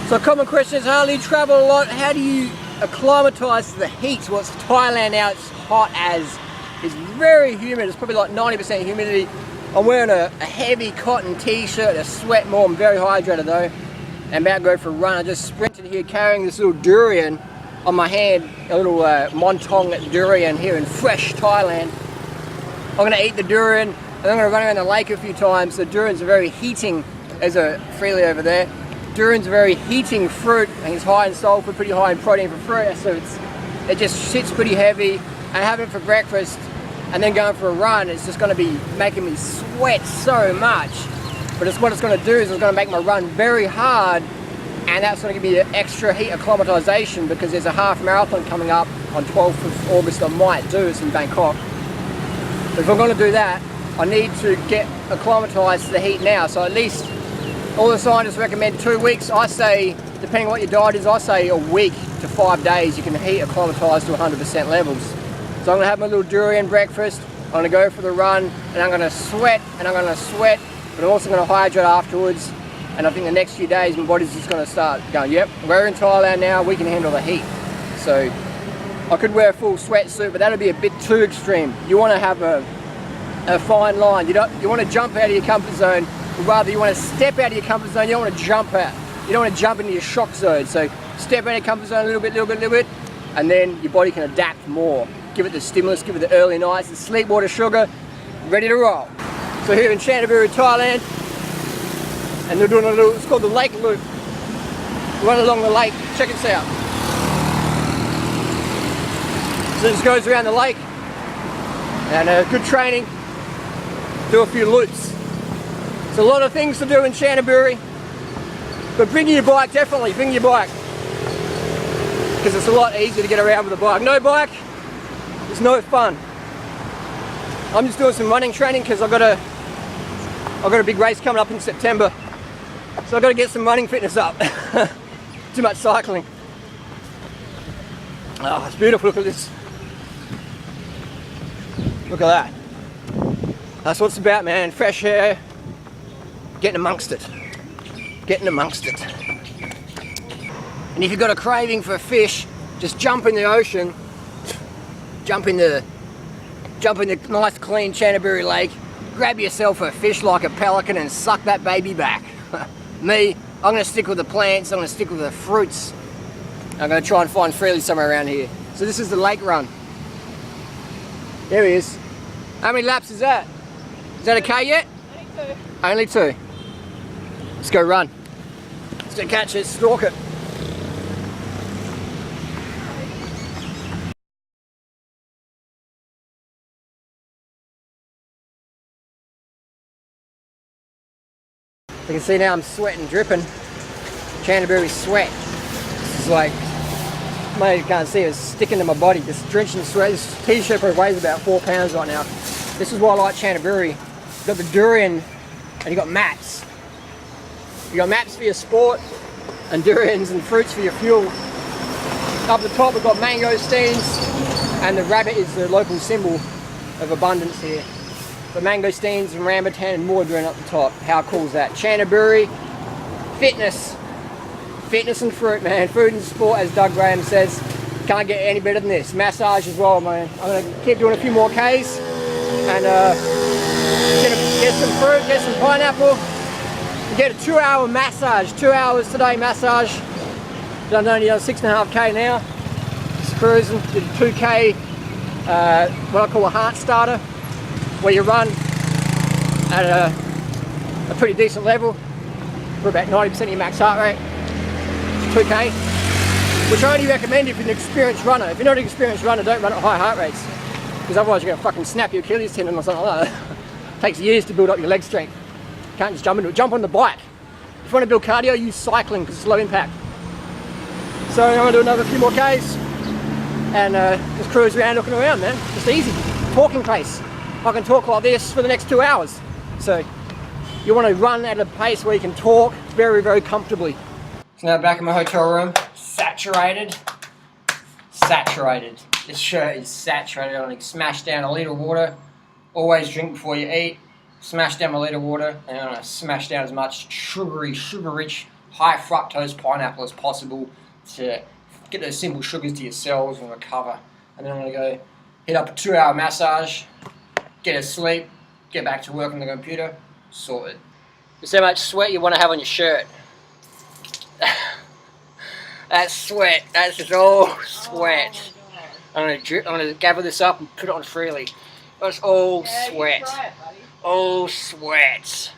So a common question is, Harley, you travel a lot, how do you acclimatise to the heat? Well, it's Thailand now, it's hot as, it's very humid, it's probably like 90% humidity. I'm wearing a heavy cotton t-shirt, I sweat more, I'm very hydrated though. I'm about to go for a run. I just sprinted here carrying this little durian on my hand, a little Montong durian here in fresh Thailand. I'm going to eat the durian and I'm going to run around the lake a few times. The durians are very heating, there's a freely over there. Durian's a very heating fruit, and it's high in sulfur, pretty high in protein for fruit, so it just sits pretty heavy. And having it for breakfast and then going for a run, it's just going to be making me sweat so much. But what it's going to do is it's going to make my run very hard, and that's going to give me an extra heat acclimatization, because there's a half marathon coming up on 12th of August I might do. It's in Bangkok. But if I'm going to do that, I need to get acclimatized to the heat now. So at least all the scientists recommend 2 weeks. I say, depending on what your diet is, I say a week to 5 days you can heat acclimatise to 100% levels. So I'm going to have my little durian breakfast, I'm going to go for the run, and I'm going to sweat, and I'm going to sweat, but I'm also going to hydrate afterwards. And I think the next few days my body's just going to start going, yep, we're in Thailand now, we can handle the heat. So I could wear a full sweatsuit, but that'd be a bit too extreme. You want to have a fine line. You want to jump out of your comfort zone. Rather, you want to step out of your comfort zone, you don't want to jump out. You don't want to jump into your shock zone. So step out of your comfort zone a little bit, and then your body can adapt more. Give it the stimulus, give it the early nights, the sleep, water, sugar, ready to roll. So here in Chantaburi, Thailand, and they're doing a little, it's called the lake loop. Run along the lake, check this out. So this goes around the lake, and good training, do a few loops. There's a lot of things to do in Chantaburi, but bring your bike, definitely bring your bike, because it's a lot easier to get around with a bike. No bike, it's no fun. I'm just doing some running training because I've got a big race coming up in September, so I've got to get some running fitness up. Too much cycling. Oh, it's beautiful, look at this. Look at that. That's what it's about, man, fresh air. Getting amongst it. Getting amongst it. And if you've got a craving for fish, just jump in the ocean, jump in the nice clean Chantaburi lake, grab yourself a fish like a pelican and suck that baby back. Me, I'm going to stick with the plants, I'm going to stick with the fruits. I'm going to try and find freely somewhere around here. So this is the lake run. There he is. How many laps is that? Is that okay yet? Only two. Only two. Let's go run. Let's go catch it, stalk it. You can see now I'm sweating, dripping. Chantaburi sweat. This is like, maybe you can't see it, it's sticking to my body, just drenching sweat. This t-shirt weighs about 4 pounds right now. This is why I like Chantaburi. You've got the durian and you've got mats. You got maps for your sport, and durians and fruits for your fuel. Up the top we've got mangosteens, and the rabbit is the local symbol of abundance here. The mangosteens and rambutan and more durian up the top. How cool is that? Chantaburi, fitness. Fitness and fruit, man. Food and sport, as Doug Graham says. Can't get any better than this. Massage as well, man. I'm going to keep doing a few more Ks, and get some fruit, get some pineapple. Get a 2-hour massage, 2 hours today massage. Done only 6.5K now. Just cruising, did a 2K, what I call a heart starter, where you run at a pretty decent level for about 90% of your max heart rate. 2K, which I only recommend if you're an experienced runner. If you're not an experienced runner, don't run at high heart rates, because otherwise you're going to fucking snap your Achilles tendon or something like that. It takes years to build up your leg strength. You can't just jump into it. Jump on the bike. If you want to build cardio, use cycling because it's low impact. So I'm going to do another few more Ks and just cruise around looking around, man. Just easy. Talking pace. I can talk like this for the next 2 hours. So you want to run at a pace where you can talk very, very comfortably. So now back in my hotel room. Saturated. Saturated. This shirt is saturated. I'm going to smash down a litre of water. Always drink before you eat. Smash down my litre of water, and I'm going to smash down as much sugar-rich high fructose pineapple as possible to get those simple sugars to your cells and recover. And then I'm going to go hit up a 2-hour massage, get a sleep, get back to work on the computer, sorted. There's how much sweat you want to have on your shirt. That's sweat. That's just all sweat. I'm gonna gather this up and put it on freely. That's all sweat. All sweat.